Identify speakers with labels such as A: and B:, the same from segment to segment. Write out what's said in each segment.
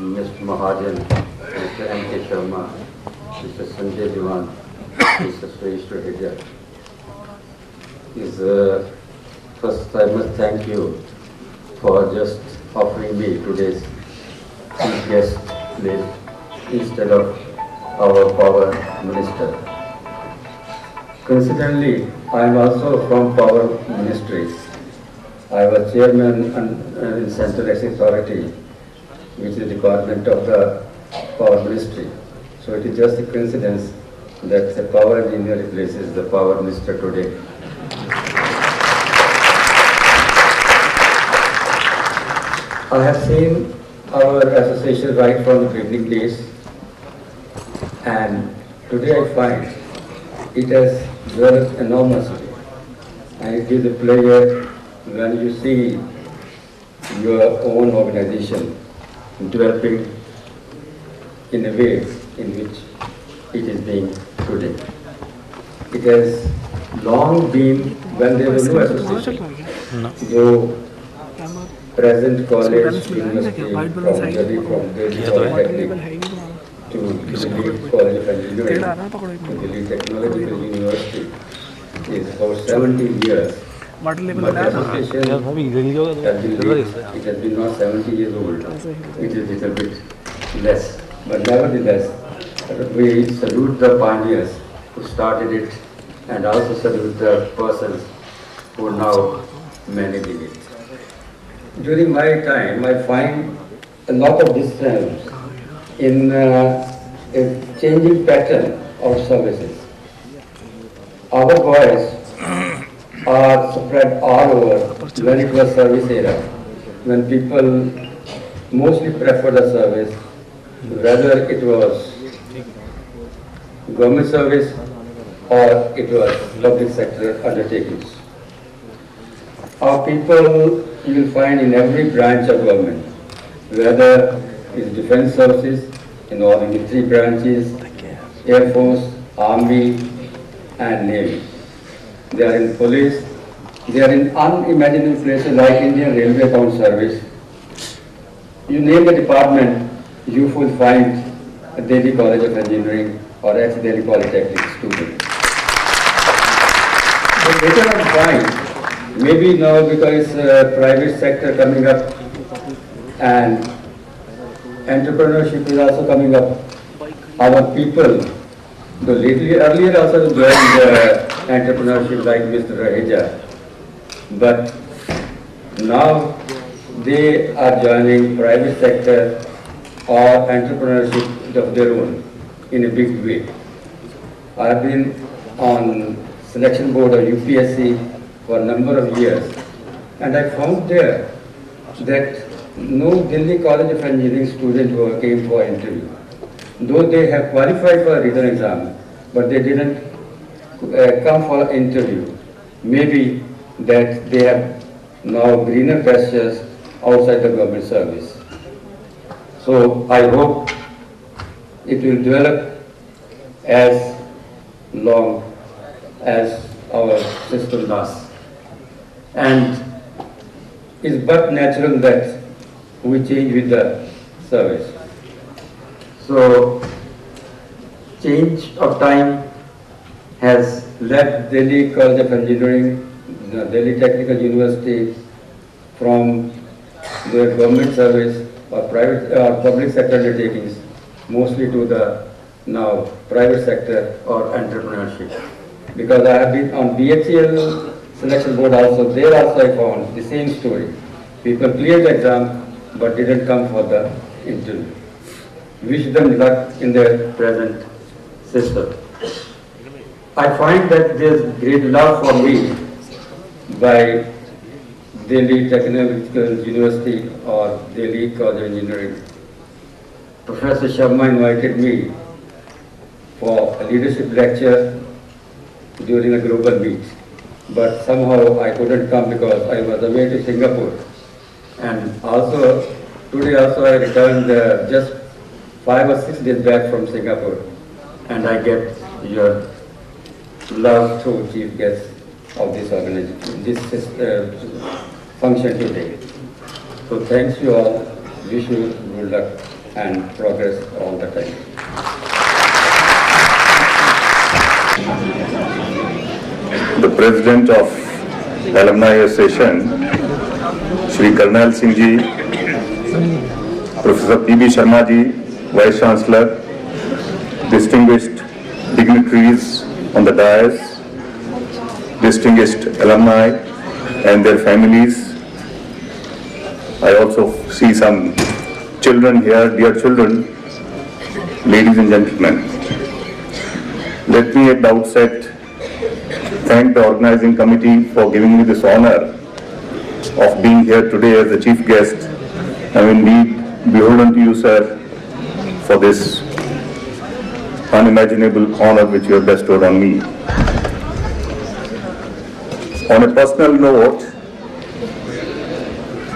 A: Mr. Mahajan, Mr. M.K. Sharma, Mr. Sanjay Diwan, Mr. Suresh Raheja. First I must thank you for just offering me today's chief guest list instead of our Power Minister. Coincidentally, I am also from Power Ministry. I was chairman in Central Executive Authority, which is the department of the Power Ministry. So it is just a coincidence that the Power Engineer replaces the Power Minister today. I have seen our association right from the beginning days, and today I find it has developed enormously. And it gives a pleasure when you see your own organization developing in a way in which it is being today. It has long been, when there was no association, though present college, university, from Delhi, Polytechnic to Delhi College of Engineering, to Delhi Technological University, is about 70 years. But association it has been not 70 years old. It is a little bit less. But nevertheless, we salute the pioneers who started it and also salute the persons who are now managing it. During my time, I find a lot of difference in a changing pattern of services. Our boys are spread all over when it was service era, when people mostly prefer the service, whether it was government service or it was public sector undertakings. Our people you will find in every branch of government, whether it is defense services, in all the 3 branches, Air Force, Army and Navy. They are in police, they are in unimaginable places like Indian Railway Town Service. You name the department, you will find a Delhi College of Engineering or ex-Delhi Polytechnic student. But later on find, maybe now because private sector coming up and entrepreneurship is also coming up, our people, though lately, earlier also joined entrepreneurship like Mr. Raheja, but now they are joining private sector or entrepreneurship of their own in a big way. I have been on selection board of UPSC for a number of years, and I found there that no Delhi College of Engineering student who came for interview. Though they have qualified for a written exam, but they didn't come for interview. Maybe that they have now greener pastures outside the government service. So I hope it will develop as long as our system lasts. And it's but natural that we change with the service. So change of time has led Delhi College of Engineering, Delhi Technical University from their government service or private or public sector undertakings mostly to the now private sector or entrepreneurship. Because I have been on BHCL selection board also, there also I found the same story. People cleared the exam but didn't come for the interview. Wish them luck in their present system. I find that there is great love for me by Delhi Technological University or Delhi College of Engineering. Professor Sharma invited me for a leadership lecture during a global meet, but somehow I couldn't come because I was away to Singapore. And also, today also I returned just 5 or 6 days back from Singapore, and I get your love through chief guest of this organization, this function today. So thanks you all. Wish you good luck. and progress all the time.
B: The President of Alumni Association, Shri Karnail Singh Ji, Professor P.B. Sharma Ji, Vice Chancellor, distinguished dignitaries on the dais, distinguished alumni and their families. I also see some children here, dear children, ladies and gentlemen. Let me at the outset thank the organizing committee for giving me this honor of being here today as the chief guest. I'm indeed beholden to you, sir, for this unimaginable honor which you have bestowed on me. On a personal note,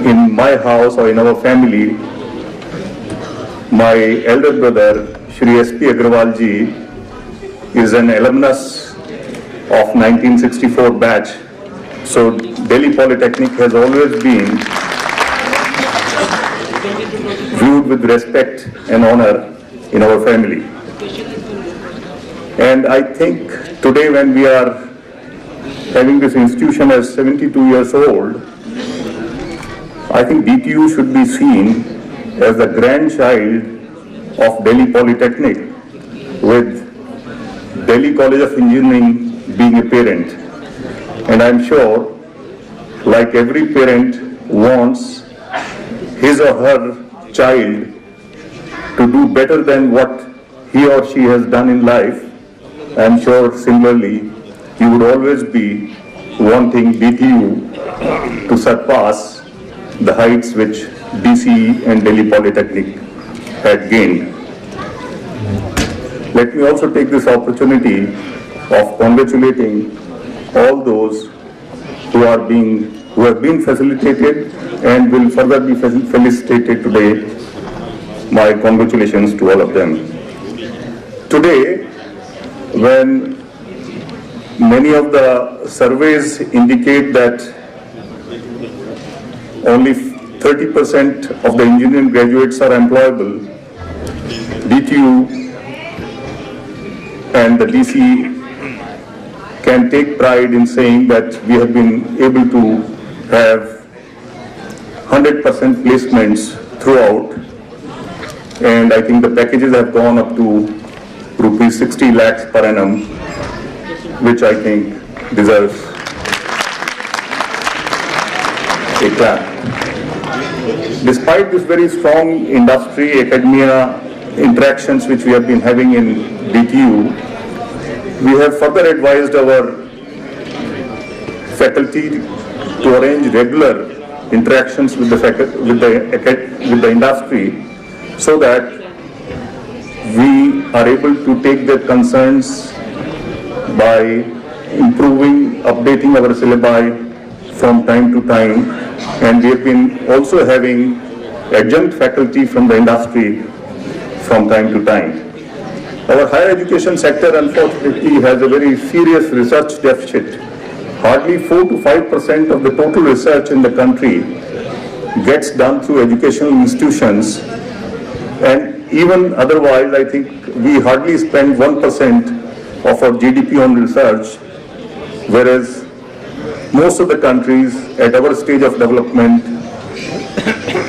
B: in my house or in our family, my elder brother, Shri S.P. Agrawal Ji, is an alumnus of 1964 batch. So Delhi Polytechnic has always been viewed with respect and honor in our family. And I think today when we are having this institution as 72 years old, I think DTU should be seen as the grandchild of Delhi Polytechnic, with Delhi College of Engineering being a parent. And I'm sure, like every parent wants his or her child to do better than what he or she has done in life, I'm sure similarly you would always be wanting DTU to surpass the heights which DCE and Delhi Polytechnic had gained. Let me also take this opportunity of congratulating all those who have been facilitated and will further be felicitated today. My congratulations to all of them. Today, when many of the surveys indicate that only 30% of the engineering graduates are employable, DTU and the DCE can take pride in saying that we have been able to have 100% placements throughout, and I think the packages have gone up to rupees 60 lakhs per annum, which I think deserves a clap. Despite this very strong industry, academia interactions which we have been having in DTU, we have further advised our faculty to arrange regular interactions with the industry, so that we are able to take their concerns by improving, updating our syllabi from time to time, and we have been also having adjunct faculty from the industry from time to time. Our higher education sector unfortunately has a very serious research deficit. Hardly 4 to 5% of the total research in the country gets done through educational institutions, and even otherwise I think we hardly spend 1% of our GDP on research, whereas most of the countries at our stage of development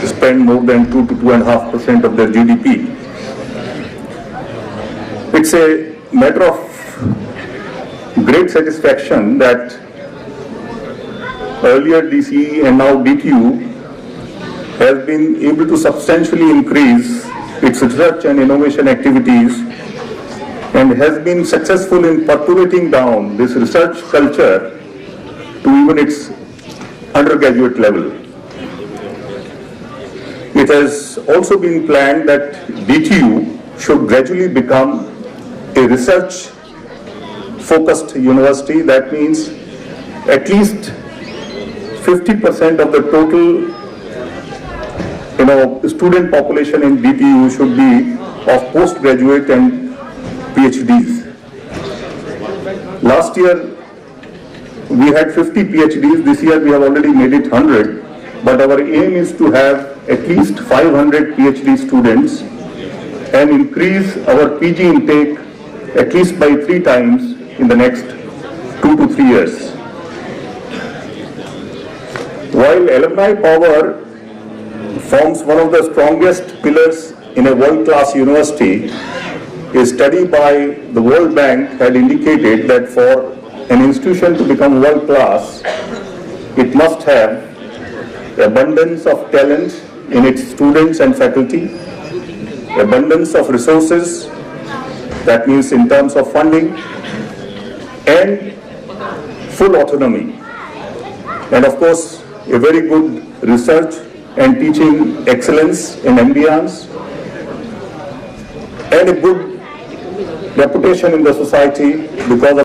B: spend more than 2 to 2.5% of their GDP. It's a matter of great satisfaction that earlier DCE and now DTU has been able to substantially increase its research and innovation activities, and has been successful in percolating down this research culture to even its undergraduate level. It has also been planned that DTU should gradually become a research-focused university. That means at least 50% of the total student population in DTU should be of postgraduate and PhDs. Last year we had 50 PhDs. This year we have already made it 100. But our aim is to have at least 500 PhD students and increase our PG intake at least by 3 times in the next 2 to 3 years. While alumni power forms one of the strongest pillars in a world-class university, a study by the World Bank had indicated that for an institution to become world-class, it must have abundance of talent in its students and faculty, abundance of resources, that means in terms of funding, and full autonomy. And of course, a very good research and teaching excellence in ambience, and a good reputation in the society because of